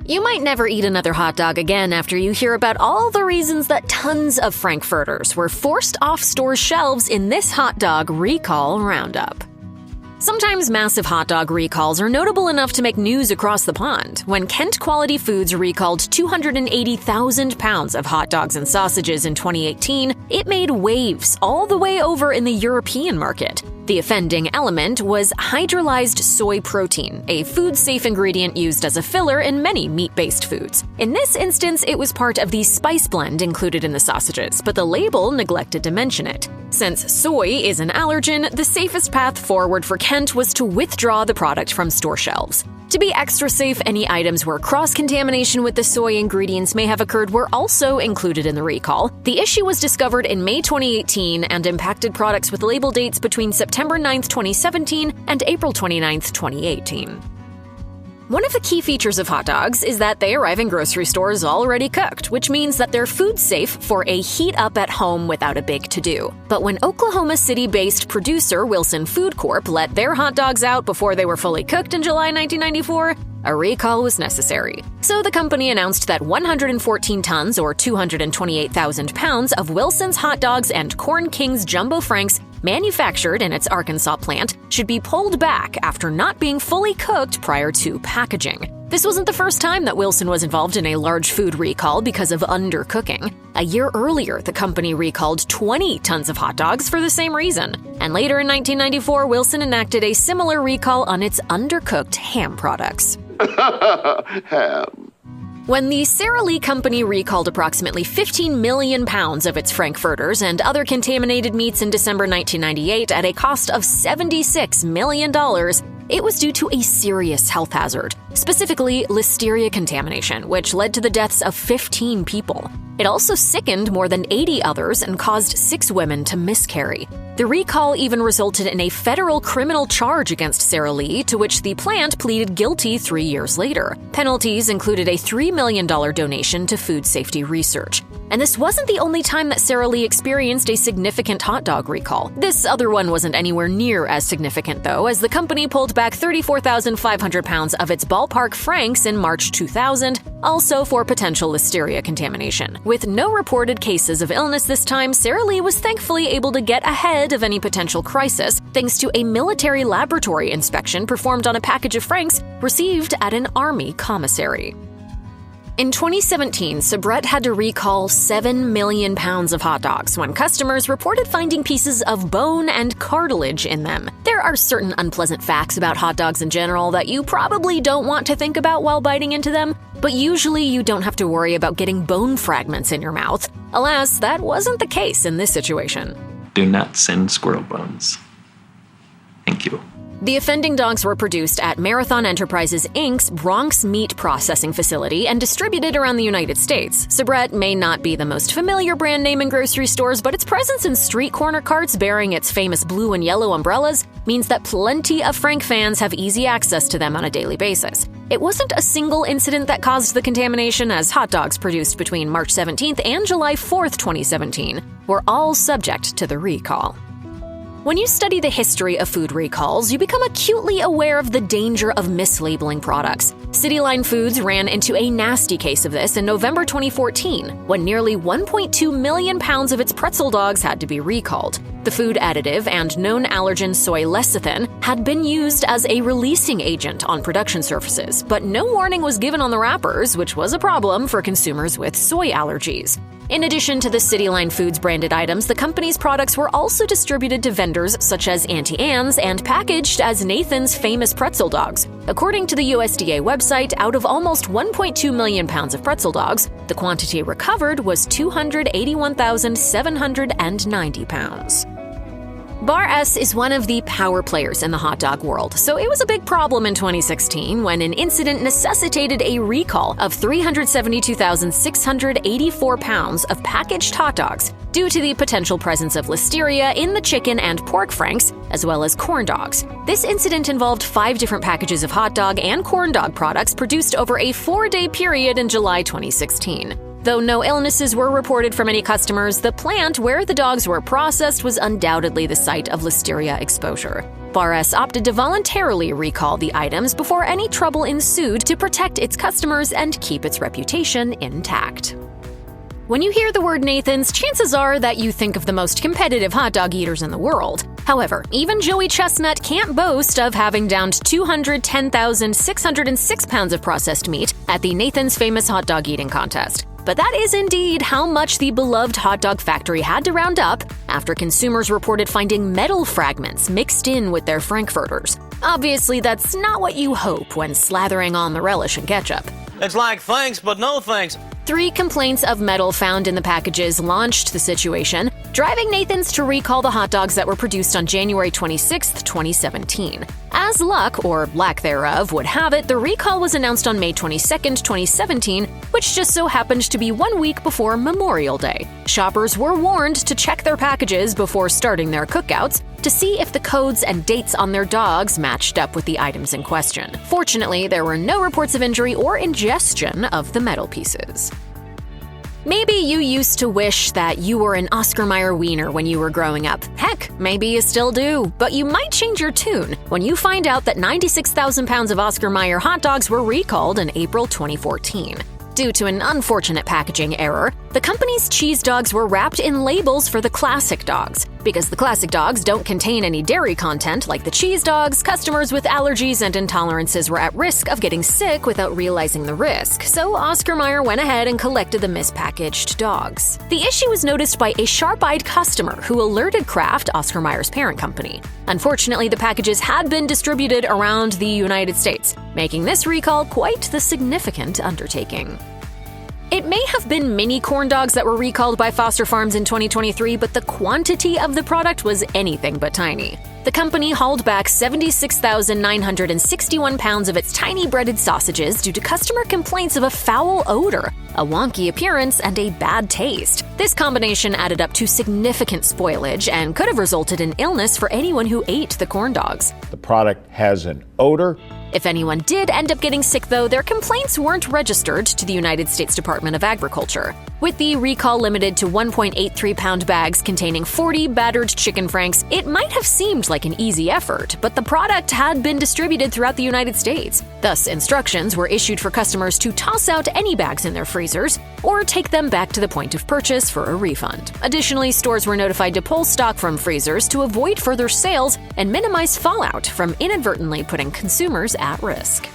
You might never eat another hot dog again after you hear about all the reasons that tons of frankfurters were forced off store shelves in this hot dog recall roundup. Sometimes massive hot dog recalls are notable enough to make news across the pond. When Kent Quality Foods recalled 280,000 pounds of hot dogs and sausages in 2018, it made waves all the way over in the European market. The offending element was hydrolyzed soy protein, a food-safe ingredient used as a filler in many meat-based foods. In this instance, it was part of the spice blend included in the sausages, but the label neglected to mention it. Since soy is an allergen, the safest path forward for Kent was to withdraw the product from store shelves. To be extra safe, any items where cross-contamination with the soy ingredients may have occurred were also included in the recall. The issue was discovered in May 2018 and impacted products with label dates between September 9, 2017 and April 29, 2018. One of the key features of hot dogs is that they arrive in grocery stores already cooked, which means that they're food safe for a heat up at home without a big to-do. But when Oklahoma City-based producer Wilson Food Corp let their hot dogs out before they were fully cooked in July 1994, a recall was necessary. So the company announced that 114 tons or 228,000 pounds of Wilson's hot dogs and Corn King's Jumbo Franks manufactured in its Arkansas plant should be pulled back after not being fully cooked prior to packaging. This wasn't the first time that Wilson was involved in a large food recall because of undercooking. A year earlier, the company recalled 20 tons of hot dogs for the same reason. And later in 1994, Wilson enacted a similar recall on its undercooked ham products. Ham. When the Sara Lee company recalled approximately 15 million pounds of its frankfurters and other contaminated meats in December 1998 at a cost of $76 million, it was due to a serious health hazard, specifically listeria contamination, which led to the deaths of 15 people. It also sickened more than 80 others and caused 6 women to miscarry. The recall even resulted in a federal criminal charge against Sara Lee, to which the plant pleaded guilty 3 years later. Penalties included a $3 million donation to food safety research. And this wasn't the only time that Sara Lee experienced a significant hot dog recall. This other one wasn't anywhere near as significant, though, as the company pulled back 34,500 pounds of its ballpark franks in March 2000, also for potential listeria contamination. With no reported cases of illness this time, Sara Lee was thankfully able to get ahead of any potential crisis thanks to a military laboratory inspection performed on a package of franks received at an Army commissary. In 2017, Sabrett had to recall 7 million pounds of hot dogs when customers reported finding pieces of bone and cartilage in them. There are certain unpleasant facts about hot dogs in general that you probably don't want to think about while biting into them, but usually you don't have to worry about getting bone fragments in your mouth. Alas, that wasn't the case in this situation. Do not send squirrel bones. Thank you. The offending dogs were produced at Marathon Enterprises, Inc.'s Bronx Meat Processing Facility and distributed around the United States. Sabrett may not be the most familiar brand name in grocery stores, but its presence in street corner carts bearing its famous blue and yellow umbrellas means that plenty of Frank fans have easy access to them on a daily basis. It wasn't a single incident that caused the contamination, as hot dogs produced between March 17th and July 4th, 2017 were all subject to the recall. When you study the history of food recalls, you become acutely aware of the danger of mislabeling products. Cityline Foods ran into a nasty case of this in November 2014, when nearly 1.2 million pounds of its pretzel dogs had to be recalled. The food additive and known allergen soy lecithin had been used as a releasing agent on production surfaces, but no warning was given on the wrappers, which was a problem for consumers with soy allergies. In addition to the Cityline Foods branded items, the company's products were also distributed to vendors such as Auntie Anne's and packaged as Nathan's famous pretzel dogs. According to the USDA website, out of almost 1.2 million pounds of pretzel dogs, the quantity recovered was 281,790 pounds. Bar S is one of the power players in the hot dog world, so it was a big problem in 2016 when an incident necessitated a recall of 372,684 pounds of packaged hot dogs due to the potential presence of listeria in the chicken and pork franks, as well as corn dogs. This incident involved 5 different packages of hot dog and corn dog products produced over a 4-day period in July 2016. Though no illnesses were reported from any customers, the plant where the dogs were processed was undoubtedly the site of listeria exposure. Bar S opted to voluntarily recall the items before any trouble ensued to protect its customers and keep its reputation intact. When you hear the word Nathan's, chances are that you think of the most competitive hot dog eaters in the world. However, even Joey Chestnut can't boast of having downed 210,606 pounds of processed meat at the Nathan's Famous Hot Dog Eating Contest. But that is indeed how much the beloved hot dog factory had to round up after consumers reported finding metal fragments mixed in with their frankfurters. Obviously, that's not what you hope when slathering on the relish and ketchup. It's like thanks, but no thanks. 3 complaints of metal found in the packages launched the situation, driving Nathan's to recall the hot dogs that were produced on January 26, 2017. As luck, or lack thereof, would have it, the recall was announced on May 22, 2017, which just so happened to be 1 week before Memorial Day. Shoppers were warned to check their packages before starting their cookouts to see if the codes and dates on their dogs matched up with the items in question. Fortunately, there were no reports of injury or ingestion of the metal pieces. Maybe you used to wish that you were an Oscar Mayer wiener when you were growing up. Heck, maybe you still do. But you might change your tune when you find out that 96,000 pounds of Oscar Mayer hot dogs were recalled in April 2014. Due to an unfortunate packaging error, the company's cheese dogs were wrapped in labels for the classic dogs. Because the classic dogs don't contain any dairy content like the cheese dogs, customers with allergies and intolerances were at risk of getting sick without realizing the risk, so Oscar Mayer went ahead and collected the mispackaged dogs. The issue was noticed by a sharp-eyed customer who alerted Kraft, Oscar Mayer's parent company. Unfortunately, the packages had been distributed around the United States, making this recall quite the significant undertaking. It may have been mini corn dogs that were recalled by Foster Farms in 2023, but the quantity of the product was anything but tiny. The company hauled back 76,961 pounds of its tiny breaded sausages due to customer complaints of a foul odor, a wonky appearance, and a bad taste. This combination added up to significant spoilage and could have resulted in illness for anyone who ate the corn dogs. The product has an odor. If anyone did end up getting sick, though, their complaints weren't registered to the United States Department of Agriculture. With the recall limited to 1.83-pound bags containing 40 battered chicken franks, it might have seemed like an easy effort, but the product had been distributed throughout the United States. Thus, instructions were issued for customers to toss out any bags in their freezers or take them back to the point of purchase for a refund. Additionally, stores were notified to pull stock from freezers to avoid further sales and minimize fallout from inadvertently putting consumers at risk.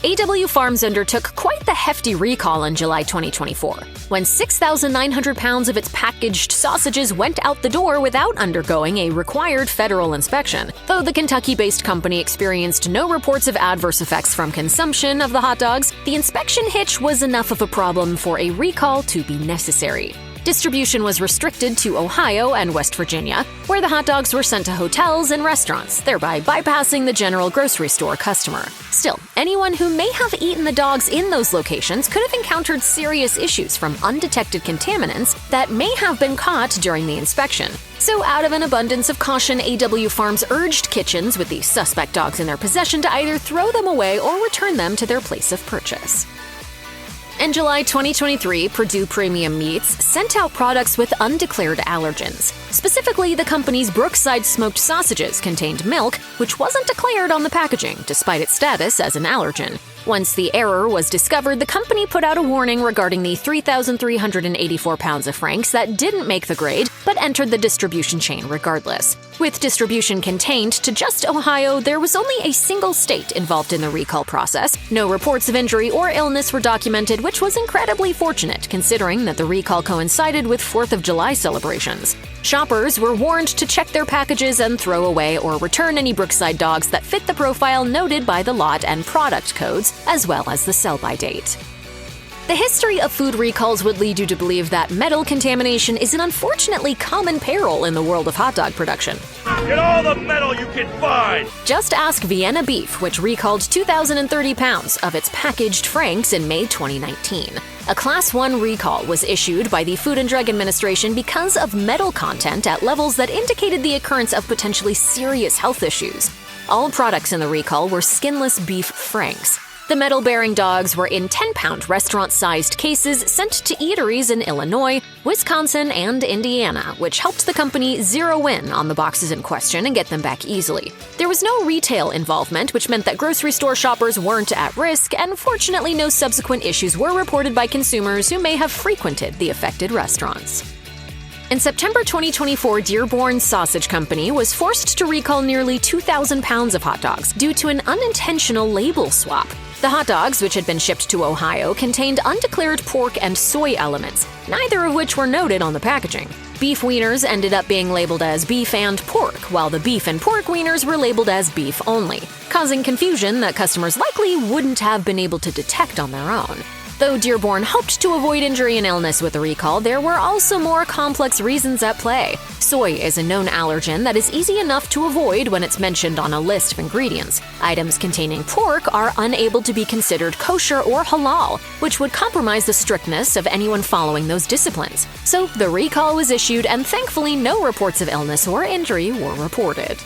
A.W. Farms undertook quite the hefty recall in July 2024, when 6,900 pounds of its packaged sausages went out the door without undergoing a required federal inspection. Though the Kentucky-based company experienced no reports of adverse effects from consumption of the hot dogs, the inspection hitch was enough of a problem for a recall to be necessary. Distribution was restricted to Ohio and West Virginia, where the hot dogs were sent to hotels and restaurants, thereby bypassing the general grocery store customer. Still, anyone who may have eaten the dogs in those locations could have encountered serious issues from undetected contaminants that may have been caught during the inspection. So out of an abundance of caution, A.W. Farms urged kitchens with the suspect dogs in their possession to either throw them away or return them to their place of purchase. In July 2023, Perdue Premium Meats sent out products with undeclared allergens. Specifically, the company's Brookside smoked sausages contained milk, which wasn't declared on the packaging, despite its status as an allergen. Once the error was discovered, the company put out a warning regarding the 3,384 pounds of franks that didn't make the grade, but entered the distribution chain regardless. With distribution contained to just Ohio, there was only a single state involved in the recall process. No reports of injury or illness were documented, which was incredibly fortunate considering that the recall coincided with 4th of July celebrations. Shoppers were warned to check their packages and throw away or return any Brookside dogs that fit the profile noted by the lot and product codes, as well as the sell-by date. The history of food recalls would lead you to believe that metal contamination is an unfortunately common peril in the world of hot dog production. Get all the metal you can find! Just ask Vienna Beef, which recalled 2,030 pounds of its packaged franks in May 2019. A Class 1 recall was issued by the Food and Drug Administration because of metal content at levels that indicated the occurrence of potentially serious health issues. All products in the recall were skinless beef franks. The metal-bearing dogs were in 10-pound restaurant-sized cases sent to eateries in Illinois, Wisconsin, and Indiana, which helped the company zero in on the boxes in question and get them back easily. There was no retail involvement, which meant that grocery store shoppers weren't at risk, and fortunately no subsequent issues were reported by consumers who may have frequented the affected restaurants. In September 2024, Dearborn Sausage Company was forced to recall nearly 2,000 pounds of hot dogs due to an unintentional label swap. The hot dogs, which had been shipped to Ohio, contained undeclared pork and soy elements, neither of which were noted on the packaging. Beef wieners ended up being labeled as beef and pork, while the beef and pork wieners were labeled as beef only, causing confusion that customers likely wouldn't have been able to detect on their own. Though Dearborn hoped to avoid injury and illness with the recall, there were also more complex reasons at play. Soy is a known allergen that is easy enough to avoid when it's mentioned on a list of ingredients. Items containing pork are unable to be considered kosher or halal, which would compromise the strictness of anyone following those disciplines. So the recall was issued, and thankfully no reports of illness or injury were reported.